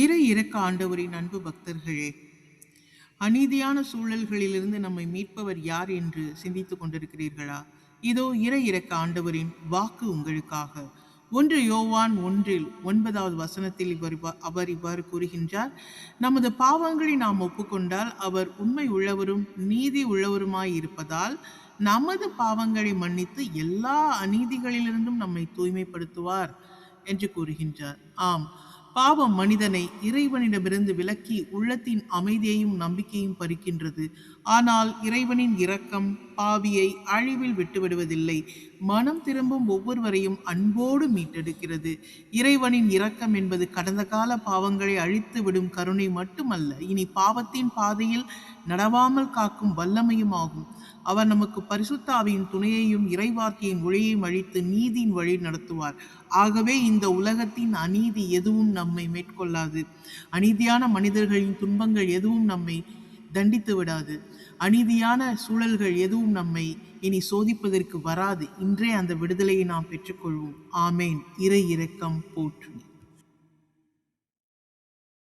இறை இறக்க ஆண்டவரின் அன்பு பக்தர்களே, அநீதியான சூழல்களிலிருந்து நம்மை மீட்பவர் யார் என்று சிந்தித்துக் கொண்டிருக்கிறீர்களா? இதோ இறை இறக்க ஆண்டவரின் வாக்கு உங்களுக்காக. 1 யோவான் 1:9 அவர் இவ்வாறு கூறுகின்றார்: நமது பாவங்களை நாம் ஒப்புக்கொண்டால் அவர் உண்மை உள்ளவரும் நீதி உள்ளவருமாய் இருப்பதால் நமது பாவங்களை மன்னித்து எல்லா அநீதிகளிலிருந்தும் நம்மை தூய்மைப்படுத்துவார் என்று கூறுகின்றார். ஆம், பாவம் மனிதனை இறைவனிடமிருந்து விலக்கி உள்ளத்தின் அமைதியையும் நம்பிக்கையும் பறிக்கின்றது. ஆனால் இறைவனின் இரக்கம் பாவியை அழிவில் விட்டுவிடுவதில்லை, மனம் திரும்பும் ஒவ்வொருவரையும் அன்போடு மீட்டெடுக்கிறது. இறைவனின் இரக்கம் என்பது கடந்த கால பாவங்களை அழித்து விடும் கருணை மட்டுமல்ல, இனி பாவத்தின் பாதையில் நடவாமல் காக்கும் வல்லமையும் ஆகும். அவர் நமக்கு பரிசுத்த ஆவியின் துணையையும் இறைவார்த்தையின் ஒளியையும் அழித்து நீதியின் வழி நடத்துவார். ஆகவே இந்த உலகத்தின் அநீதி எதுவும் நம்மை மேற்கொள்ளாது. அநீதியான மனிதர்களின் துன்பங்கள் எதுவும் நம்மை தண்டித்து விடாது. அநீதியான சூழல்கள் எதுவும் நம்மை இனி சோதிப்பதற்கு வராது. இன்றே அந்த விடுதலையை நாம் பெற்றுக்கொள்வோம். ஆமேன். இறை இரக்கம் போற்றும்.